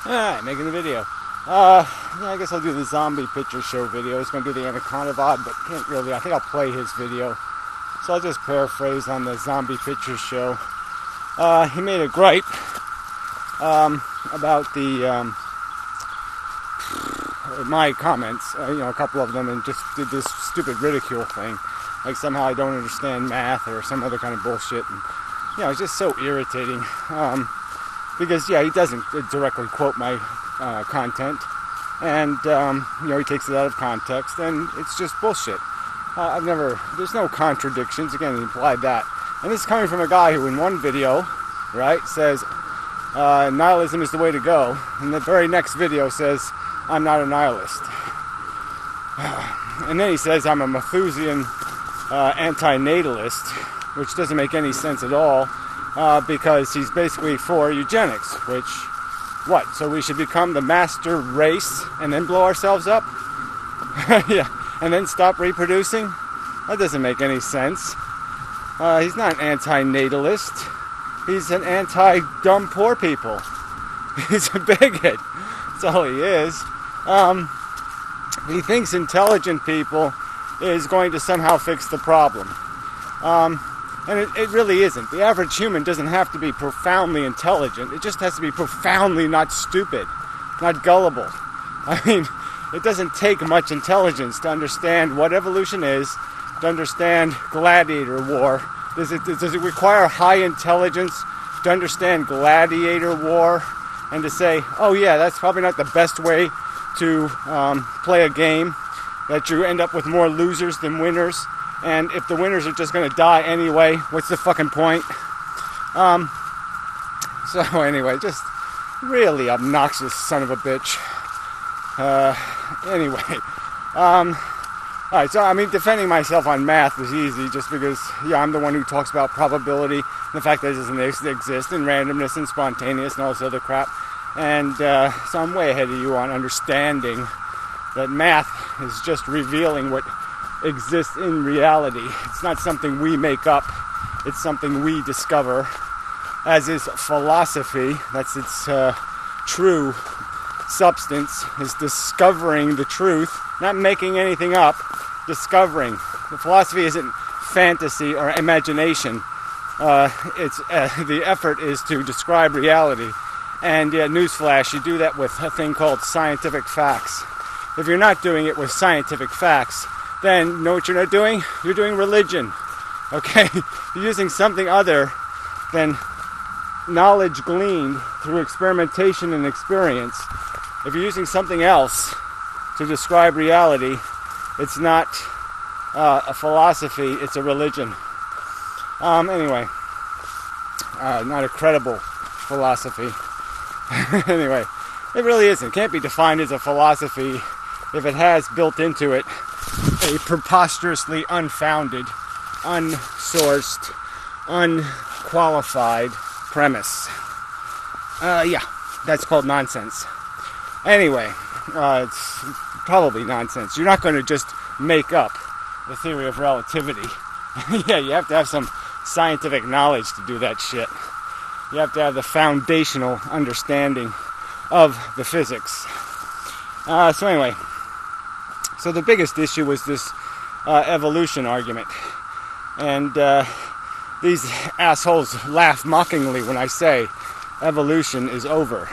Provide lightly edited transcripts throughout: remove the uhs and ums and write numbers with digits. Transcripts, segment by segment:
Alright, making the video. I guess I'll do the zombie picture show video. It's going to do the Anaconda VOD, but can't really. I think I'll play his video. So I'll just paraphrase on the zombie picture show. He made a gripe about the my comments, a couple of them, and just did this stupid ridicule thing. Like somehow I don't understand math or some other kind of bullshit. And, it's just so irritating. Because, he doesn't directly quote my content. And, he takes it out of context. And it's just bullshit. There's no contradictions. Again, he implied that. And this is coming from a guy who in one video, right, says nihilism is the way to go. And the very next video says, I'm not a nihilist. And then he says I'm a Malthusian anti-natalist, which doesn't make any sense at all, because he's basically for eugenics, which, what? So we should become the master race and then blow ourselves up? Yeah, and then stop reproducing? That doesn't make any sense. He's not an anti-natalist. He's an anti-dumb poor people. He's a bigot. That's all he is. He thinks intelligent people is going to somehow fix the problem. And it really isn't. The average human doesn't have to be profoundly intelligent. It just has to be profoundly not stupid, not gullible. I mean, it doesn't take much intelligence to understand what evolution is, to understand gladiator war. Does it require high intelligence to understand gladiator war and to say, oh yeah, that's probably not the best way to play a game, that you end up with more losers than winners, and if the winners are just going to die anyway, what's the fucking point? So anyway, just really obnoxious son of a bitch. Alright, so defending myself on math is easy just because, I'm the one who talks about probability and the fact that it doesn't exist, and randomness and spontaneous and all this other crap. And so I'm way ahead of you on understanding that math is just revealing what exists in reality. It's not something we make up. It's something we discover, as is philosophy. That's its true substance, is discovering the truth, not making anything up, discovering. The philosophy isn't fantasy or imagination. The effort is to describe reality. And newsflash, you do that with a thing called scientific facts. If you're not doing it with scientific facts, then you know what you're not doing? You're doing religion. Okay? You're using something other than knowledge gleaned through experimentation and experience. If you're using something else to describe reality, it's not a philosophy, it's a religion. Anyway, not a credible philosophy. Anyway, it really isn't. It can't be defined as a philosophy if it has built into it a preposterously unfounded, unsourced, unqualified premise. That's called nonsense. Anyway, it's probably nonsense. You're not going to just make up the theory of relativity. You have to have some scientific knowledge to do that shit. You have to have the foundational understanding of the physics. So anyway, the biggest issue was this evolution argument. And these assholes laugh mockingly when I say evolution is over.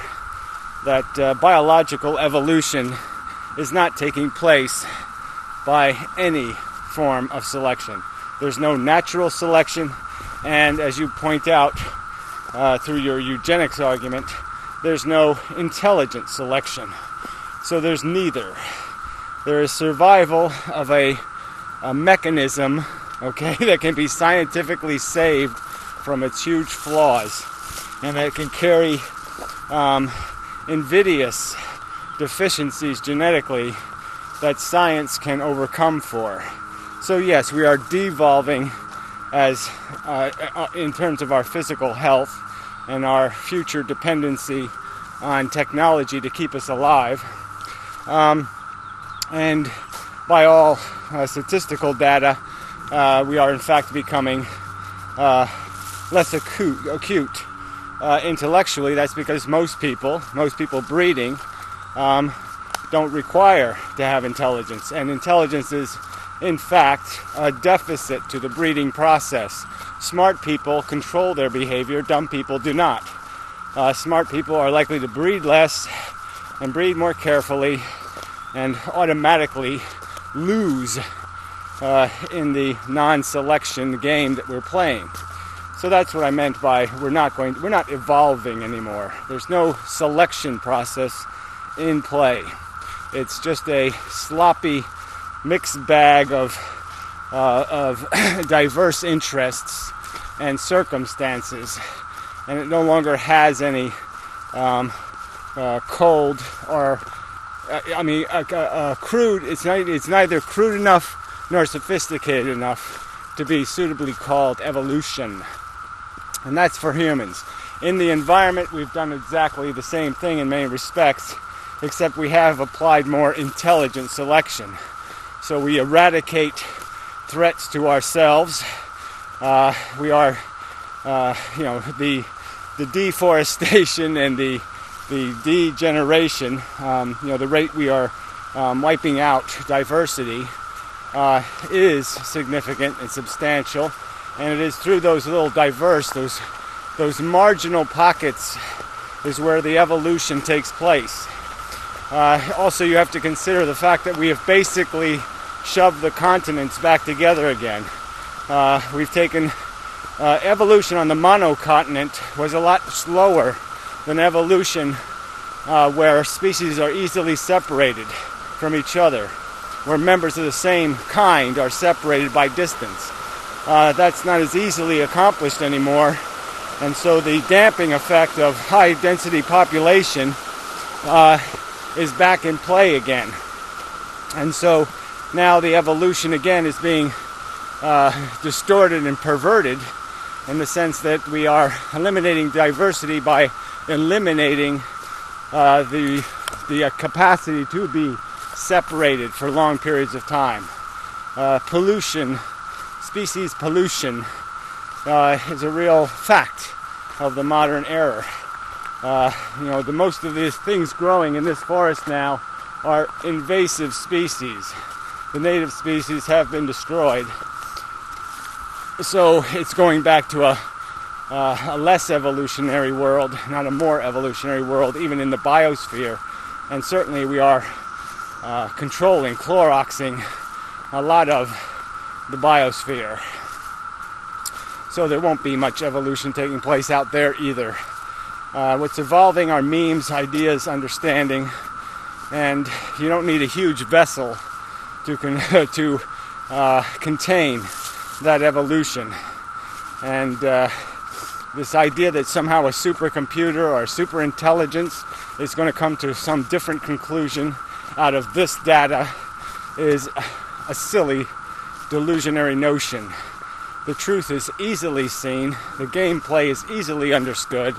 That biological evolution is not taking place by any form of selection. There's no natural selection, and as you point out, through your eugenics argument, there's no intelligent selection. So there's neither. There is survival of a mechanism, that can be scientifically saved from its huge flaws, and that can carry invidious deficiencies genetically that science can overcome for. So yes, we are devolving as in terms of our physical health and our future dependency on technology to keep us alive. And by all statistical data, we are in fact becoming less acute intellectually, that's because most people breeding, don't require to have intelligence. And intelligence is, in fact, a deficit to the breeding process. Smart people control their behavior, dumb people do not. Smart people are likely to breed less and breed more carefully and automatically lose in the non-selection game that we're playing. So that's what I meant by we're not evolving anymore. There's no selection process in play. It's just a sloppy mixed bag of diverse interests and circumstances, and it no longer has any cold or crude. It's neither crude enough nor sophisticated enough to be suitably called evolution. And that's for humans. In the environment, we've done exactly the same thing in many respects, except we have applied more intelligent selection. So we eradicate threats to ourselves. We are, the deforestation and the degeneration, the rate we are wiping out diversity is significant and substantial. And it is through those little those marginal pockets is where the evolution takes place. Also, you have to consider the fact that we have basically shoved the continents back together again. We've taken evolution on the monocontinent was a lot slower than evolution where species are easily separated from each other, where members of the same kind are separated by distance. That's not as easily accomplished anymore, and so the damping effect of high density population is back in play again. And so now the evolution again is being distorted and perverted in the sense that we are eliminating diversity by eliminating the capacity to be separated for long periods of time. Pollution, species pollution, is a real fact of the modern era. The most of these things growing in this forest now are invasive species. The native species have been destroyed. So it's going back to a less evolutionary world, not a more evolutionary world, even in the biosphere. And certainly we are controlling, Cloroxing a lot of the biosphere. So there won't be much evolution taking place out there either. What's evolving are memes, ideas, understanding, and you don't need a huge vessel to contain that evolution. And this idea that somehow a supercomputer or a superintelligence is going to come to some different conclusion out of this data is a silly, delusionary notion. The truth is easily seen. The gameplay is easily understood.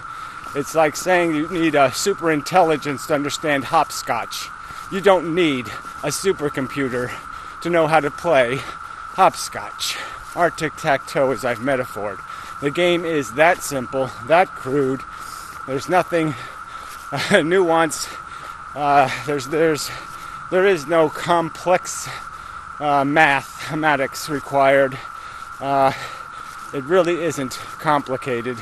It's like saying you need a superintelligence to understand hopscotch. You don't need a supercomputer to know how to play hopscotch. Or tic-tac-toe, as I've metaphored. The game is that simple, that crude. There's nothing nuanced. There is no complex mathematics required. It really isn't complicated.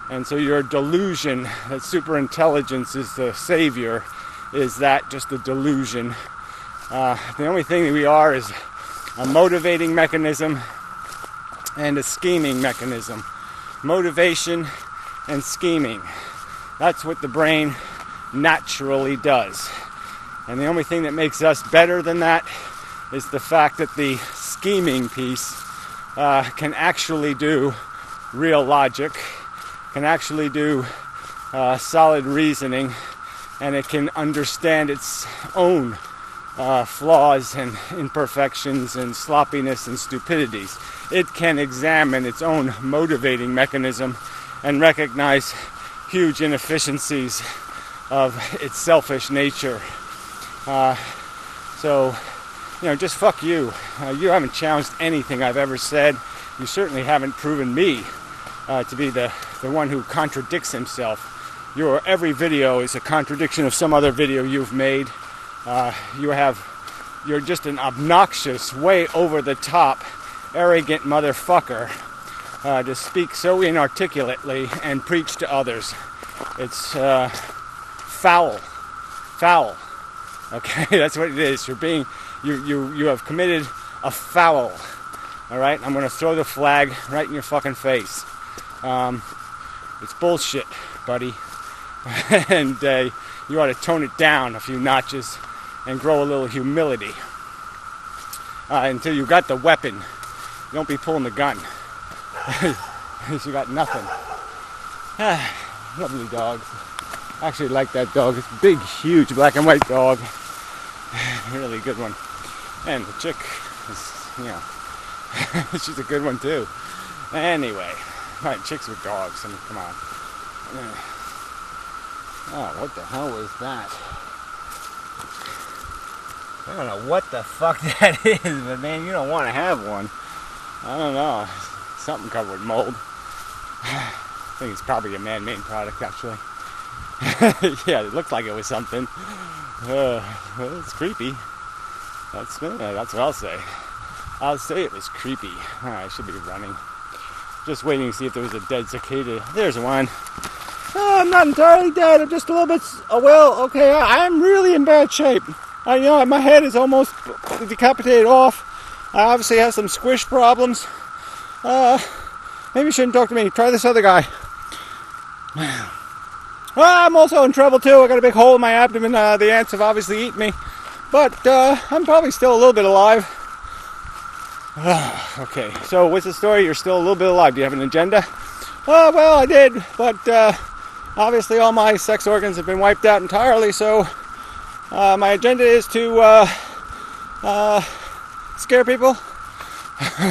And so your delusion that superintelligence is the savior is that just a delusion. The only thing that we are is a motivating mechanism and a scheming mechanism. Motivation and scheming. That's what the brain naturally does. And the only thing that makes us better than that is the fact that the scheming piece can actually do real logic, can actually do solid reasoning, and it can understand its own flaws and imperfections and sloppiness and stupidities. It can examine its own motivating mechanism and recognize huge inefficiencies of its selfish nature. Just fuck you. You haven't challenged anything I've ever said. You certainly haven't proven me to be the the one who contradicts himself. Your every video is a contradiction of some other video you've made. You're just an obnoxious, way over the top, arrogant motherfucker to speak so inarticulately and preach to others. It's foul. Okay, that's what it is. You have committed a foul. All right, I'm gonna throw the flag right in your fucking face. It's bullshit, buddy. And you ought to tone it down a few notches and grow a little humility. Until you got the weapon, don't be pulling the gun. You got nothing. Lovely dogs. I actually like that dog. It's a big, huge black and white dog. Really good one. And the chick is, she's a good one too. Anyway, right, chicks with dogs. I mean, come on. Oh, what the hell was that? I don't know what the fuck that is, but man, you don't want to have one. I don't know. Something covered with mold. I think it's probably a man-made product, actually. Yeah, it looked like it was something. It's creepy. That's what I'll say. I'll say it was creepy. I should be running. Just waiting to see if there was a dead cicada. There's one. Oh, I'm not entirely dead. I'm just a little bit. Oh, well, okay. I'm really in bad shape. My head is almost decapitated off. I obviously have some squish problems. Maybe you shouldn't talk to me. Try this other guy. I'm also in trouble too. I got a big hole in my abdomen. The ants have obviously eaten me. But I'm probably still a little bit alive. Okay, so what's the story? You're still a little bit alive. Do you have an agenda? Well, I did. But obviously all my sex organs have been wiped out entirely. So my agenda is to scare people.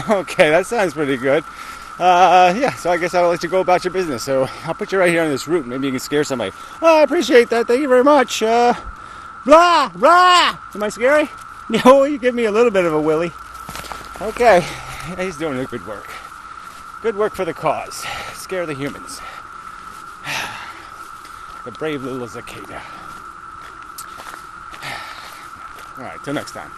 Okay, that sounds pretty good. Yeah, so I guess I'll let you go about your business. So I'll put you right here on this route. Maybe you can scare somebody. Oh, I appreciate that. Thank you very much. Blah, blah. Am I scary? No, you give me a little bit of a willy. Okay, he's doing a good work. Good work for the cause. Scare the humans. The brave little cicada. All right, till next time.